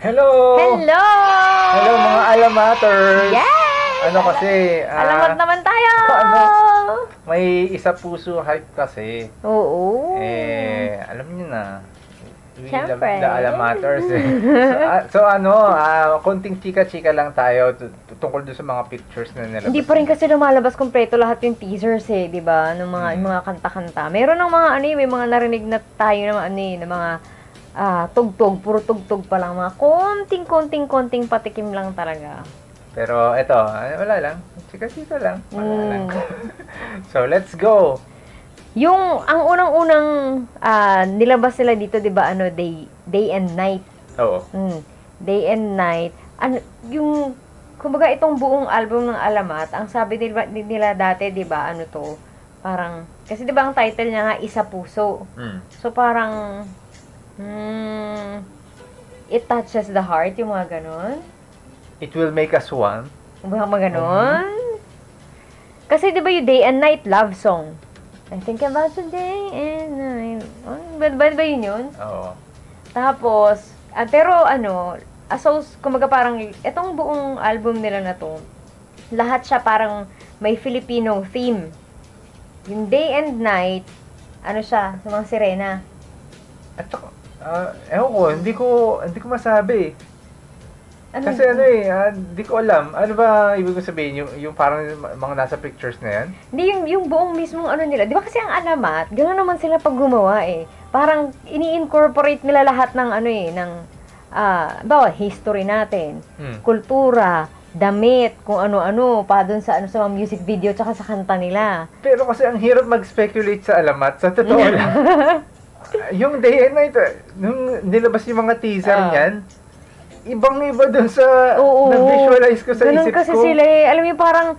Hello! Hello! Hello mga alamaters! Yes! Ano kasi, Alamat naman tayo! ano, may isa puso hype kasi. Oo. Alam niyo na. We love Siyempre. the alamaters eh. Konting chika-chika lang tayo tungkol doon sa mga pictures na nilabas. Hindi pa rin kasi lumalabas kompleto lahat yung teasers eh, 'di ba? Ng mga yung mga kanta-kanta. Meron ng mga may mga narinig na tayo na na mga tugtog, puro tugtog pa lang, mga konting patikim lang talaga. Pero eto, wala lang. Chika-chika lang. Wala lang. So, let's go! Yung, ang unang-unang nilabas nila dito, di ba, day and night. Oo. Day and night. Yung, kumbaga itong buong album ng Alamat, ang sabi nila dati, di ba, parang, kasi di ba ang title niya nga, Isa Puso. So, parang, it touches the heart, yung mga ganon. It will make us one. Mga ganon. Kasi di ba yung Day and Night love song? I think about the day and night. Ba yun? Oo. Tapos, pero kumaga parang, itong buong album nila na to, lahat siya parang may Filipino theme. Yung Day and Night, siya, sa mga sirena. At ewan ko, hindi ko masabi. Kasi hindi ko alam. Ano ba ibig ko sabihin? Yung parang mga nasa pictures na yan? Hindi, yung buong mismong nila. Di ba kasi ang Alamat, gano'n naman sila pag gumawa eh. Parang ini-incorporate nila lahat ng history natin, kultura, damit, kung ano-ano, pa dun sa mga music video tsaka sa kanta nila. Pero kasi ang hirap mag-speculate sa Alamat. Sa totoo lang. Yung Day and Night, nung nilabas yung mga teaser niyan, ibang-iba dun sa na-visualize ko sa ganun isip ko. Kasi sila alam mo parang,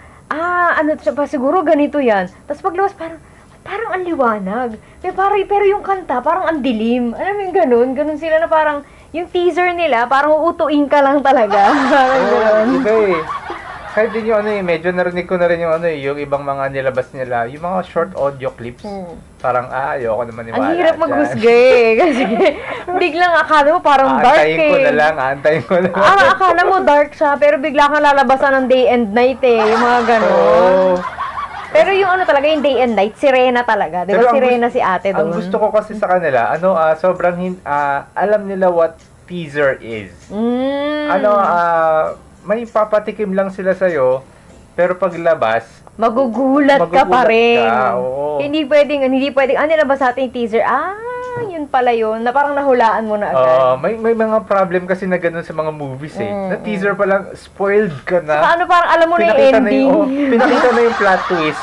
siguro ganito yan. Tapos paglabas parang ang liwanag. Pero yung kanta, parang ang dilim. Alam mo yung ganun sila na parang, yung teaser nila, parang uutuin ka lang talaga. Parang ganun. Iba eh. Kahit din yung medyo narinig ko na rin yung ibang mga nilabas nila, yung mga short audio clips. Parang, ayoko naman niwala. Ang hirap maghusga eh. Kasi biglang akala mo parang dark eh. Aantayin ko na lang. Akala mo dark siya, pero bigla kang lalabasan ng day and night eh. Yung mga ganun. Pero yung talaga, yung day and night, sirena talaga. Di ba sirena si ate doon? Ang gusto ko kasi sa kanila, sobrang alam nila what teaser is. May papatikim lang sila sa'yo, pero paglabas, magugulat ka pa rin. Oo. Hindi pwedeng, nilabas sa ating teaser, yun pala yun, na parang nahulaan mo na agad. May mga problem kasi na ganun sa mga movies eh. Na teaser pa lang, spoiled ka na. Saka parang alam mo na yung ending. Pinakita na yung plot twist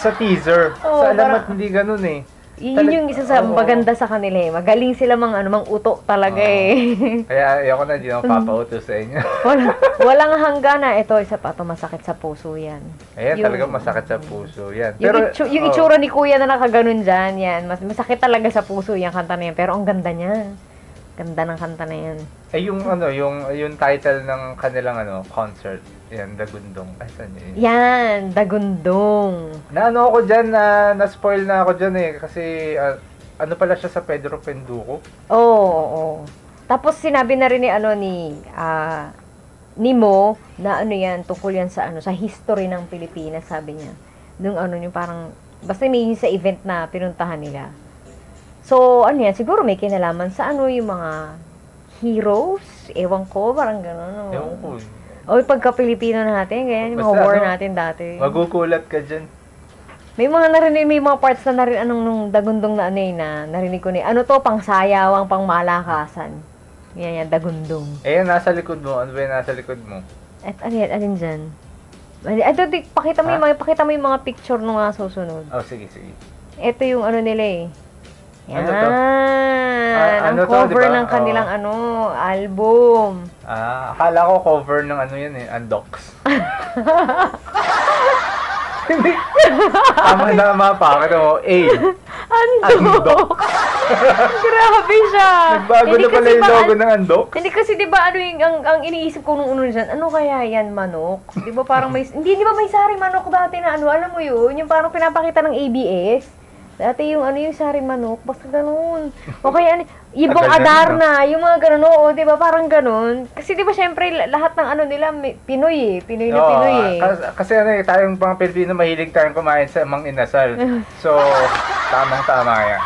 sa teaser. Sa Alamat hindi ganun eh. Yun yung isa sa maganda sa kanila eh. Magaling sila mang uto talaga eh. Kaya ayoko na, hindi ako papauto sa inyo. Walang hanggan na. Ito, isa pa, masakit sa puso yan. Ayan, talaga masakit sa puso yan. Yung itsura ni kuya na nakaganon dyan, yan. Masakit talaga sa puso yung kanta na yan. Pero ang ganda niyan. Ganda ng kanta na yan. Yung title ng kanilang concert. Yan, Dagundong. Ay, saan yun? Yan, Dagundong. Ako dyan, na-spoil na ako dyan eh. Kasi, pala siya sa Pedro Penduko? Oo. Tapos sinabi na rin ni Mo, na yan, tungkol yan sa history ng Pilipinas, sabi niya. Nung yung parang, basta may sa event na pinuntahan nila. So, yan, siguro may kinalaman sa yung mga heroes, ewan ko, parang gano'n. Ewan ko. O, pagka-Pilipino natin, ganyan, yung mga war natin dati. Magukulat ka dyan. May mga parts na nung Dagundong na narinig ko pangsayawang, pangmalakasan. Yan, Dagundong. Nasa likod mo. Ano ba yung nasa likod mo? Alin dyan? Pakita mo yung mga picture nung susunod. Sige. Ito yung nila eh. Yan. Ang diba? cover ng kanilang album. Akala ko cover ng yan eh, Undocs. Hindi. Tama pa. Undocs. Grabe siya. Nagbago na pala yung logo ng Undocs. Hindi kasi diba ang iniisip ko nung dyan, kaya yan, manok? Di ba parang di ba may sari manok dati na alam mo yun? Yung parang pinapakita ng ABS. Dati yung yung sari manok, basta ganun. O kaya ibang Tagal na Adarna, yung mga ganun, oo, di ba, parang ganun. Kasi di ba, syempre, lahat ng nila, Pinoy Pinoy na Pinoy Kasi tayong mga Pilipino, mahilig tayong kumain sa Mang Inasal. So, tamang-tama yan.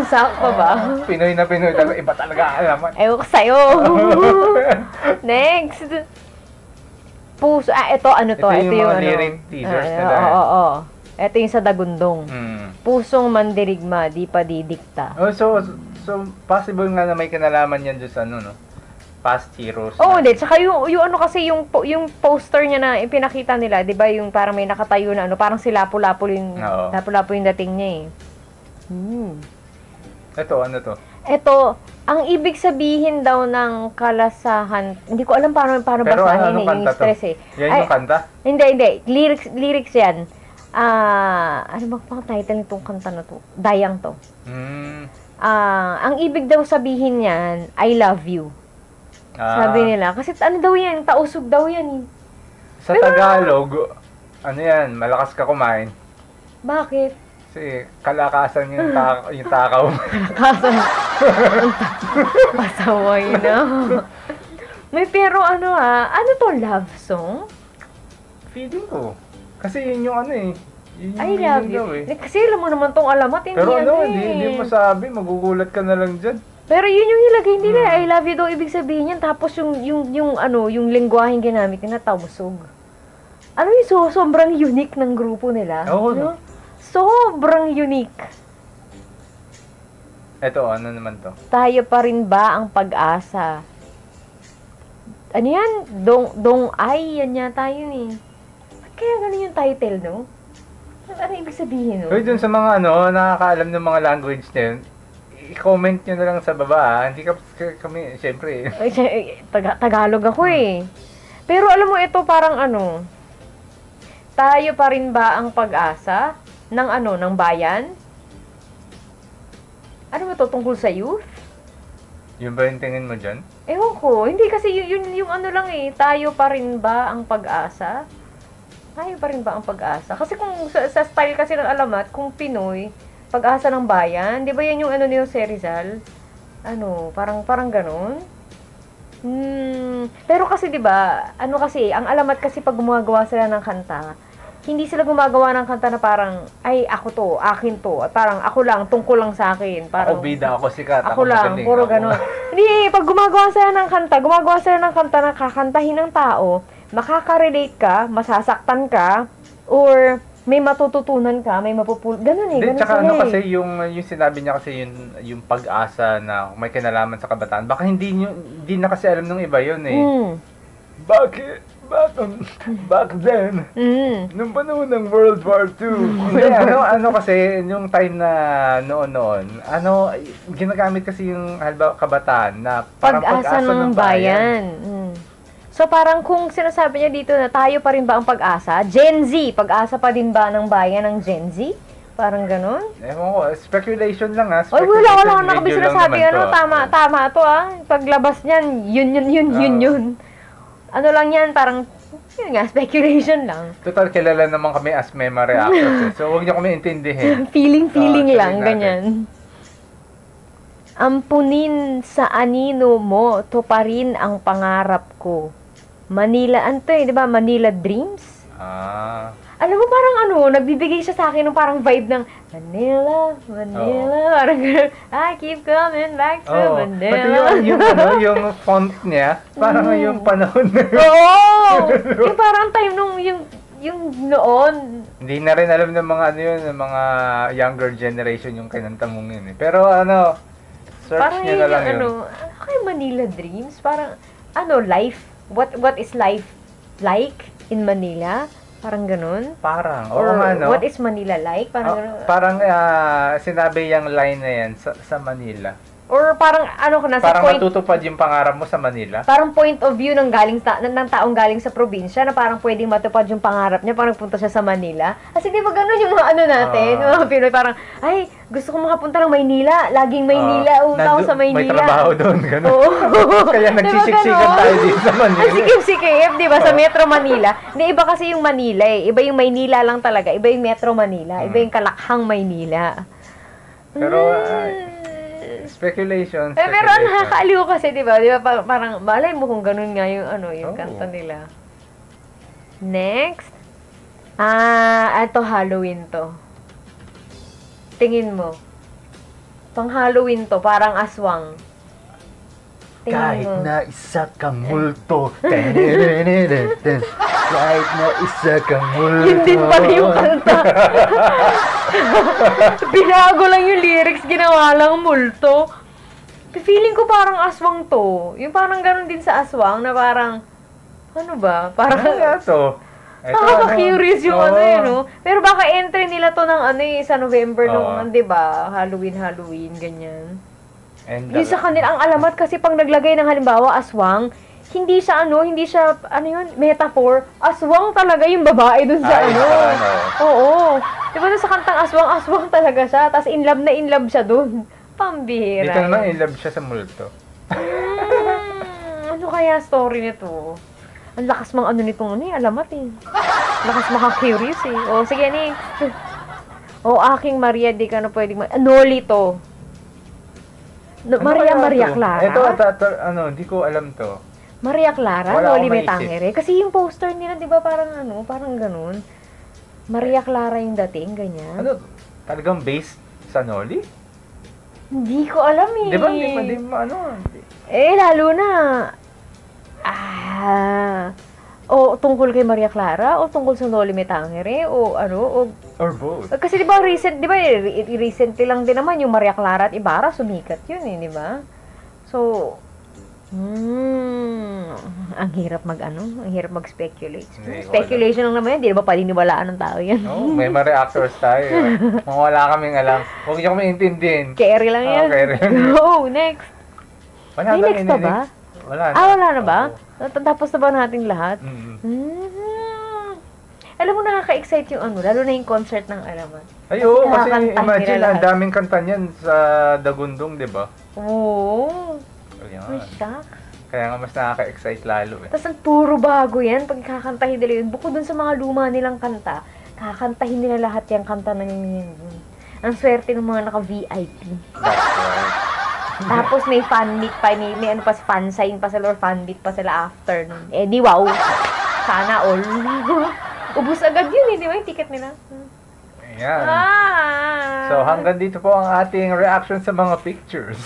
Sakto ba? Pinoy na Pinoy, iba talaga alaman. Ewan ko sa'yo. Next. Puso, ito yung mga lyric teasers nila. Oo. Ito yung sa Dagundong. Pusong mandirigma, di pa didikta. So possible nga na may kinalaman yan dyan sa no? Past heroes. Hindi. Tsaka yung kasi yung poster niya na pinakita nila, di ba, yung parang may nakatayo na parang si Lapu-Lapu yung dating niya Ito, ano to? Ito, ang ibig sabihin daw ng kalasahan, hindi ko alam paano basahin yung stress Yan yung kanta? Hindi. Lyrics yan. Ano ba pang title nitong kanta na to? Dayang to. Ang ibig daw sabihin niyan, I love you. Sabi nila. Kasi daw yan, tausog daw yan. Sa Tagalog, yan, malakas ka kumain. Bakit? Kasi kalakasan yung takaw. Kalakasan. Pasaway na. Pero ano to, love song? Feeling ko. Kasi yun yung I love you. Kasi alam mo naman tong alamat, hindi pero hindi masabi, magugulat ka na lang dyan. Pero yun yung ilagay nila, I love you daw ibig sabihin yan. Tapos yung lengguwaheng ginamit nila, tausog. Sobrang unique ng grupo nila. Oo. Sobrang unique. Eto, ano naman to? Tayo pa rin ba ang pag-asa? Ano yan? Dong ay, yan yata yun Kaya ganun yung title, no? Ano ibig sabihin, no? Uy, dun sa mga nakakaalam ng mga language na yun, i-comment nyo na lang sa baba, Hindi kami, syempre. Tagalog ako Pero alam mo, ito parang tayo pa rin ba ang pag-asa ng bayan? Ano ba to, tungkol sa youth? Yun ba yung tingin mo dyan? Ewan ko, hindi kasi yung lang tayo pa rin ba ang pag-asa? Tayo pa rin ba ang pag-asa? Kasi kung sa style kasi ng alamat, kung Pinoy, pag-asa ng bayan, di ba yan yung ni Jose Rizal? Parang ganun. Pero kasi di ba, ang alamat kasi pag gumagawa sila ng kanta, hindi sila gumagawa ng kanta na parang, ay, ako to, akin to, at parang ako lang, tungkol lang sa akin. Parang, ako bida, ako sikat, ako lang, magaling, puro ganun. Hindi, pag gumagawa sila ng kanta na kakantahin ng tao, makaka-relate ka, masasaktan ka, or may matututunan ka, may ganun ganun tsaka sila kasi yung sinabi niya kasi yung pag-asa na may kinalaman sa kabataan, baka hindi na kasi alam ng iba yun Bakit? Back then, nung panahon ng World War II. Kasi, yung time na noon, ginagamit kasi yung kabataan na parang pag-asa ng bayan. So, parang kung sinasabi niya dito na tayo pa rin ba ang pag-asa? Gen Z, pag-asa pa din ba ng bayan ng Gen Z? Parang ganun? Ewan ko, speculation lang wala na kami sinasabi, tama to Paglabas niyan, yun. Ano lang yan, parang, yun nga, speculation lang. Total, kilala naman kami as memory actors So, huwag niyo kami intindihin. Feeling lang, ganyan. Ampunin sa anino mo, to pa rin ang pangarap ko. Manila, di ba? Manila Dreams? Alam mo, parang nagbibigay siya sa akin ng parang vibe ng Manila, parang I keep coming back to Manila. Pati yung font niya, parang yung panahon na yun. Yung parang time nung, yung noon. Hindi na rin alam ng mga ng mga younger generation yung kinanta mong yun Pero search parang niya na lang yun. Okay, Manila Dreams, parang, life, what is life like in Manila? Parang ganun? Parang. What is Manila like? Parang ganun. Parang sinabi yung line na yan sa Manila. Or parang parang matutupad yung pangarap mo sa Manila. Parang point of view ng taong galing sa probinsya na parang pwedeng matupad yung pangarap niya parang punta siya sa Manila. Kasi di ba ganun yung mga natin, mga Pinoy parang, ay, gusto ko makapunta ng Maynila, laging Maynila, ako sa Maynila. May trabaho doon, ganun. Kaya nagsisiksikan tayo dito sa Manila. Nagsikip-sikip, di ba, sa Metro Manila. Hindi, iba kasi yung Manila Iba yung Maynila lang talaga, iba yung Metro Manila, iba yung Kalakhang Maynila. Pero, speculation. Pero ang nakakaaliw kasi, di ba? Di ba parang, malay mo kung ganun nga yung, yung kanta nila. Next. Ito Halloween to. Tingin mo. Pang Halloween to, parang aswang. Kahit na isa kang multo. Kahit na isa kang multo. Hindi pa rin yung kanta. Binago lang yung lyrics, ginawa lang multo. Feeling ko parang aswang to. Yung parang ganun din sa aswang na parang, ano ba? Parang, ano nga to? Nakaka-curious yung Pero baka entry nila to ng sa November nung, di ba? Halloween, ganyan. And, yung sa kanila, ang alamat kasi pang naglagay ng halimbawa, aswang, hindi siya, metaphor. Aswang talaga yung babae dun sa Oo. Di ba sa kantang aswang talaga siya. Tapos in love siya dun. Pambihira. Dito naman in love siya sa multo. Ano kaya story nito? Ang lakas mang nitong alamat eh. Lakas maka-curious eh. Sige, next. Aking Maria, di ka na pwedeng Noli to. Maria Clara? Ito, di ko alam to. Maria Clara, Noli Me Tangere. Kasi yung poster nila, di ba, parang parang ganun. Maria Clara yung dating, ganyan. Talagang based sa Noli? Hindi ko alam eh. Di ba, lalo na, tungkol kay Maria Clara, o tungkol sa Noli Me Tangere, or both. Kasi di ba, recently lang din naman yung Maria Clara at Ibarra, sumikat yun eh, di ba? So, ang hirap ang hirap mag-speculate. Speculation lang naman yan, di ba paniniwalaan ng tao yan? May mga reactors tayo. Mga wala kaming alam. Huwag niyo kami intindihin. Carry lang yan. Next. May next pa ba? Wala na. Wala na ba? Tapos na ba nating lahat? Alam mo, nakaka-excite yung lalo na yung concert ng Alamat. Kasi imagine, ang daming kanta niyan sa Dagundong, di ba? Oo. Shock. Kaya nga mas nakaka-excite lalo eh. Tapos ang puro bago yan, pag kakantahin nila yun. Bukod dun sa mga luma nilang kanta, kakantahin nila lahat yung kanta na yun. Ang swerte ng mga naka-VIP. That's right. Tapos may fan meet pa, may fan sign pa sila or fan meet pa sila after nun. Di wow. Sana all. Ubus agad yun di ba yung ticket nila? Ayan. So hanggang dito po ang ating reaction sa mga pictures.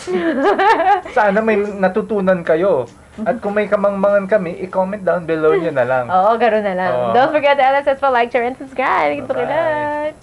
Sana may natutunan kayo. At kung may kamangmangan kami, i-comment down below nyo na lang. Oo, gano'n na lang. Don't forget to LSS for like, share, and subscribe. Bye-bye.